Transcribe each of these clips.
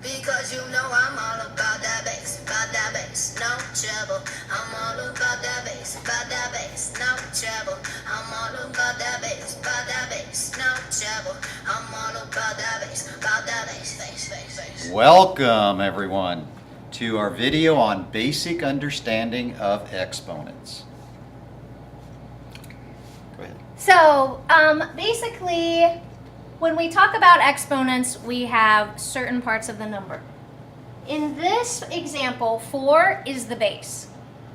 Because you know I'm all about that bass, no trouble. I'm all about that bass, no trouble. I'm all about that bass, no trouble. I'm all about that bass, bass. Welcome everyone to our video on basic understanding of exponents. Go ahead. So basically, when we talk about exponents, we have certain parts of the number. In this example, 4 is the base.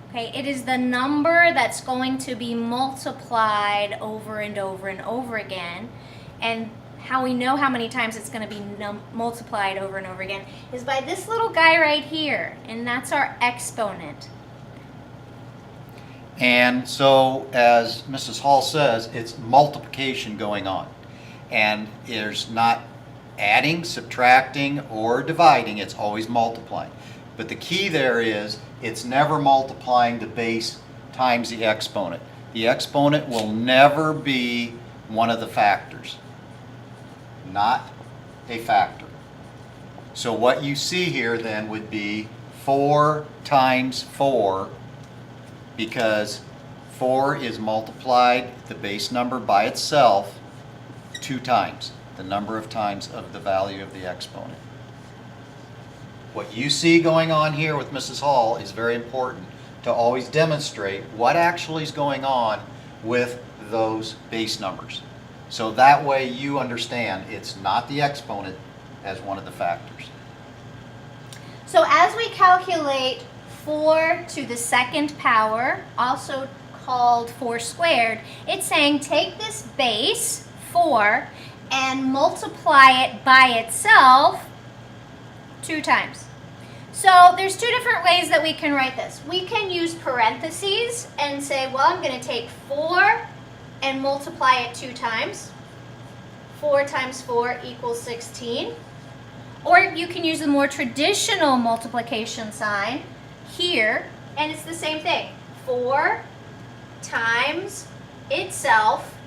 Okay, it is the number that's going to be multiplied over and over and over again. And how we know how many times it's going to be multiplied over and over again is by this little guy right here, and that's our exponent. And so, as Mrs. Hall says, it's multiplication going on. And there's not adding, subtracting, or dividing, it's always multiplying. But the key there is, it's never multiplying the base times the exponent. The exponent will never be one of the factors. Not a factor. So what you see here then would be 4 times 4, because 4 is multiplied the base number by itself 2 times, the number of times of the value of the exponent. What you see going on here with Mrs. Hall is very important to always demonstrate what actually is going on with those base numbers. So that way you understand it's not the exponent as one of the factors. So as we calculate 4 to the second power, also called 4 squared, it's saying take this base, 4, and multiply it by itself 2 times. So there's 2 different ways that we can write this. We can use parentheses and say, well, I'm going to take 4 and multiply it 2 times. 4 times 4 equals 16. Or you can use the more traditional multiplication sign here, and it's the same thing. 4 times itself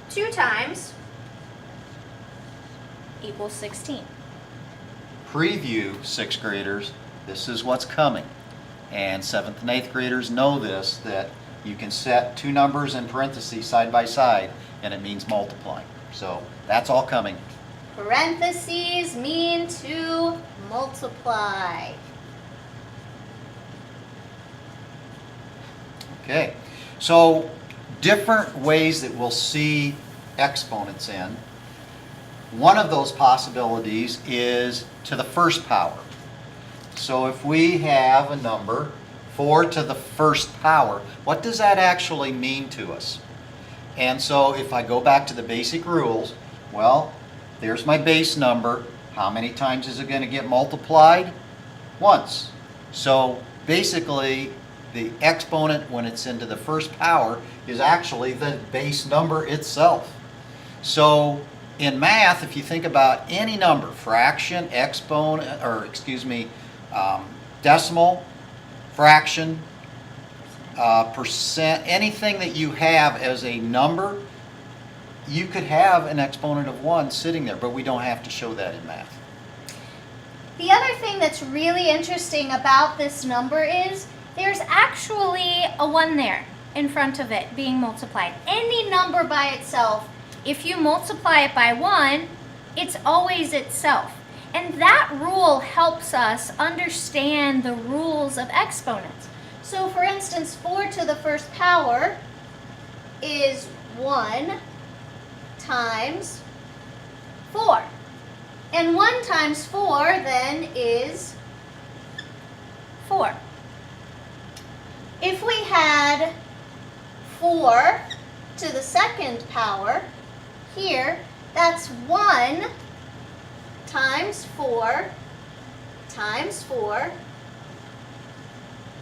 2 times equals 16. Preview 6th graders, this is what's coming. And 7th and 8th graders know this, that you can set 2 numbers in parentheses side by side and it means multiplying. So that's all coming. Parentheses mean to multiply. Okay, so different ways that we'll see exponents in. One of those possibilities is to the first power. So if we have a number 4 to the first power, what does that actually mean to us? And so if I go back to the basic rules, well, there's my base number. How many times is it going to get multiplied? Once. So basically, the exponent when it's into the first power is actually the base number itself. So in math, if you think about any number, fraction, exponent, or decimal, fraction, percent, anything that you have as a number, you could have an exponent of 1 sitting there, but we don't have to show that in math. The other thing that's really interesting about this number is there's actually a 1 there in front of it being multiplied. Any number by itself, if you multiply it by 1, it's always itself. And that rule helps us understand the rules of exponents. So for instance, 4 to the first power is 1 times 4. And 1 times 4 then is 4. If we had 4 to the second power here, that's 1 times 4 times 4,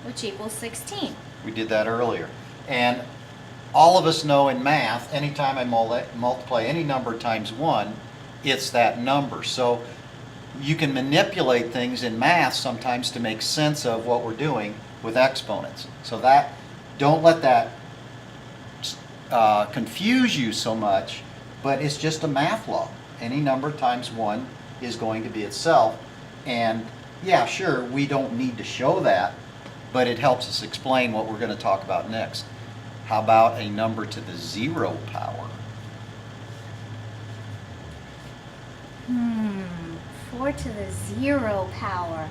which equals 16. We did that earlier. And all of us know in math, anytime I multiply any number times 1, it's that number. So you can manipulate things in math sometimes to make sense of what we're doing with exponents. So that, don't let that confuse you so much, but it's just a math law. Any number times 1 is going to be itself. And yeah, sure, we don't need to show that, but it helps us explain what we're going to talk about next. How about a number to the 0 power? 4 to the 0 power.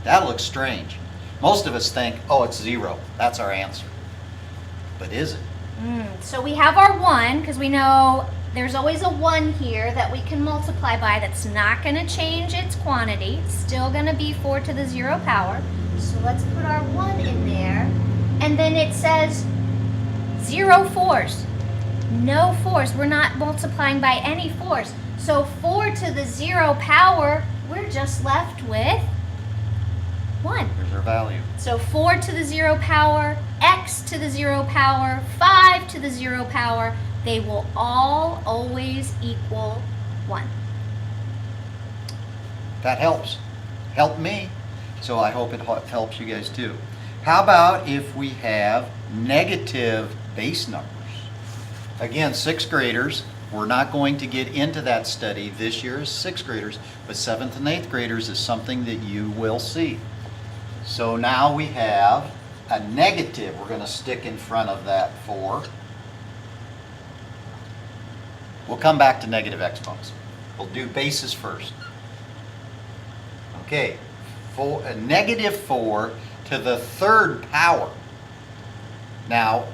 That looks strange. Most of us think, oh, it's 0. That's our answer. But is it? So we have our 1, because we know there's always a 1 here that we can multiply by that's not going to change its quantity. It's still going to be 4 to the 0 power. So let's put our 1 in there. And then it says 0 4s. No 4s. We're not multiplying by any 4s. So 4 to the 0 power, we're just left with 1. There's our value. So 4 to the 0 power, x to the 0 power, 5 to the 0 power, they will all always equal 1. That helps. Helped me. So I hope it helps you guys too. How about if we have negative base numbers? Again, 6th graders, we're not going to get into that study this year as 6th graders, but 7th and 8th graders is something that you will see. So now we have a negative we're going to stick in front of that 4. We'll come back to negative exponents. We'll do bases first. Okay, a negative 4 to the 3rd power. Now,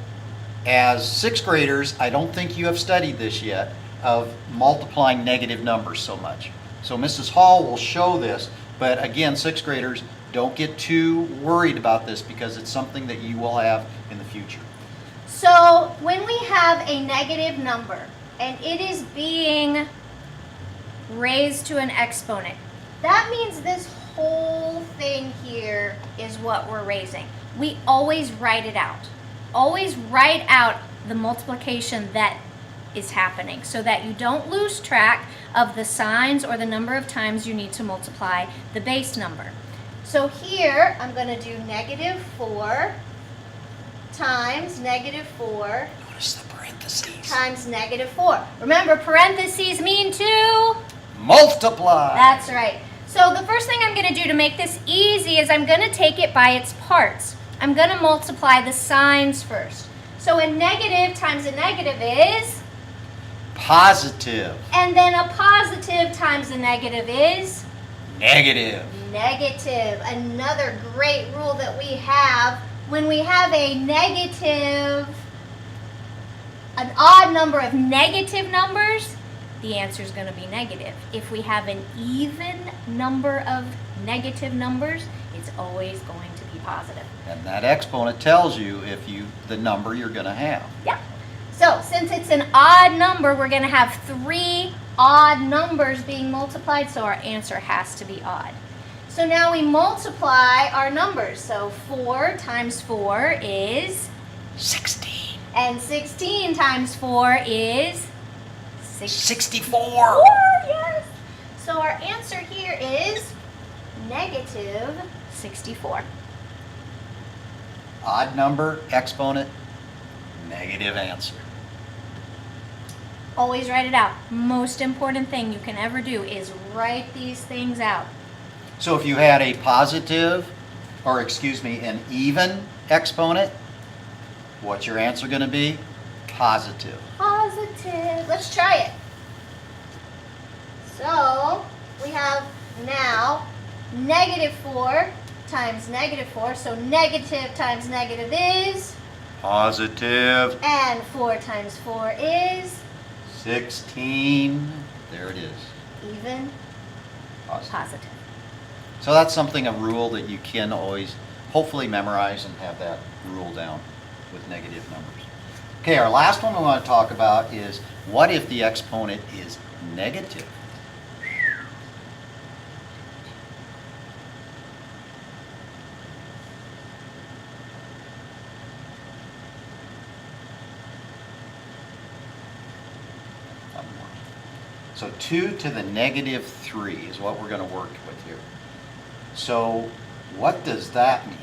as 6th graders, I don't think you have studied this yet, of multiplying negative numbers so much. So Mrs. Hall will show this, but again, 6th graders, don't get too worried about this because it's something that you will have in the future. So when we have a negative number and it is being raised to an exponent, that means this whole thing here is what we're raising. We always write it out. Always write out the multiplication that is happening so that you don't lose track of the signs or the number of times you need to multiply the base number. So here I'm going to do negative 4 times negative 4 Notice the parentheses. times negative 4. Remember, parentheses mean to Multiply. That's right. So the first thing I'm going to do to make this easy is I'm going to take it by its parts. I'm going to multiply the signs first. So a negative times a negative is? Positive. And then a positive times a negative is? Negative. Negative. Another great rule that we have, when we have a negative, an odd number of negative numbers, the answer is going to be negative. If we have an even number of negative numbers, it's always going to be positive. And that exponent tells you the number you're going to have. Yeah. So since it's an odd number, we're going to have 3 odd numbers being multiplied, so our answer has to be odd. So now we multiply our numbers. So 4 times 4 is? 16. And 16 times 4 is? 64. Yes. So our answer here is negative 64. Odd number, exponent, negative answer. Always write it out. Most important thing you can ever do is write these things out. So if you had a positive, or excuse me, an even exponent, what's your answer going to be? Positive. Positive. Let's try it. So we have now negative 4 times negative 4. So negative times negative is? Positive. And 4 times 4 is? 16. There it is. Even? Positive. So that's something, a rule that you can always hopefully memorize and have that rule down with negative numbers. Okay, our last one we want to talk about is what if the exponent is negative? So 2 to the negative 3 is what we're going to work with here. So what does that mean?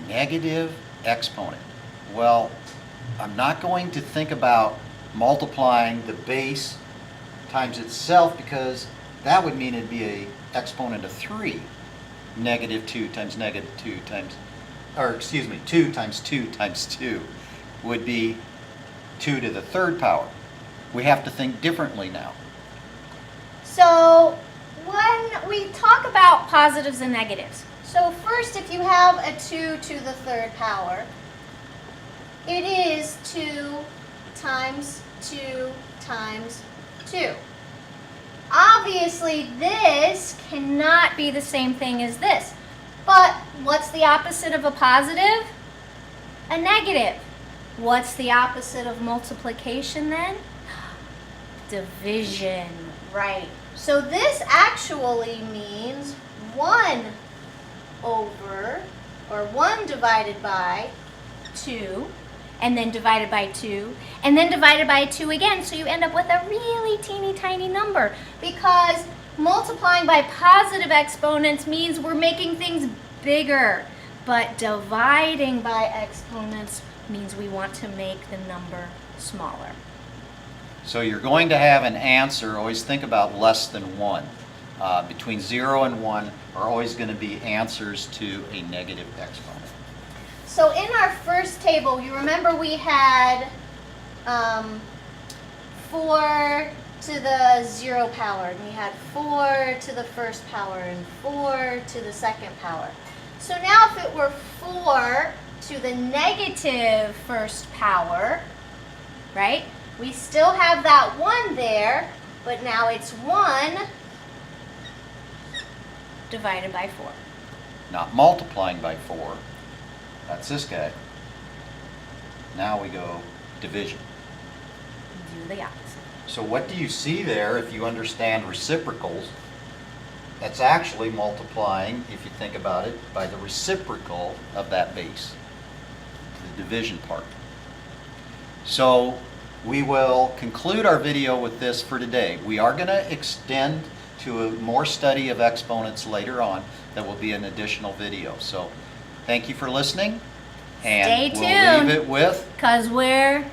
Negative exponent. Well, I'm not going to think about multiplying the base times itself, because that would mean it'd be a exponent of 3. Negative 2 times negative 2 times, or excuse me, 2 times 2 times 2 would be 2 to the third power. We have to think differently now. So when we talk about positives and negatives, so first if you have a 2 to the third power, it is 2 times 2 times 2. Obviously this cannot be the same thing as this, but what's the opposite of a positive? A negative. What's the opposite of multiplication then? Division, right. So this actually means 1 over, or 1 divided by 2, and then divided by 2, and then divided by 2 again, so you end up with a really teeny tiny number, because multiplying by positive exponents means we're making things bigger, but dividing by exponents means we want to make the number smaller. So you're going to have an answer, always think about less than 1. Between 0 and 1 are always going to be answers to a negative exponent. So in our first table, you remember we had 4 to the 0 power, and we had 4 to the first power, and 4 to the second power. So now if it were 4 to the negative first power, right? We still have that 1 there, but now it's 1 divided by 4. Not multiplying by 4. That's this guy. Now we go division. Do the opposite. So what do you see there if you understand reciprocals? That's actually multiplying, if you think about it, by the reciprocal of that base, the division part. So we will conclude our video with this for today. We are going to extend to a more study of exponents later on. That will be an additional video. So thank you for listening, and Stay we'll tuned, leave it with 'cause we're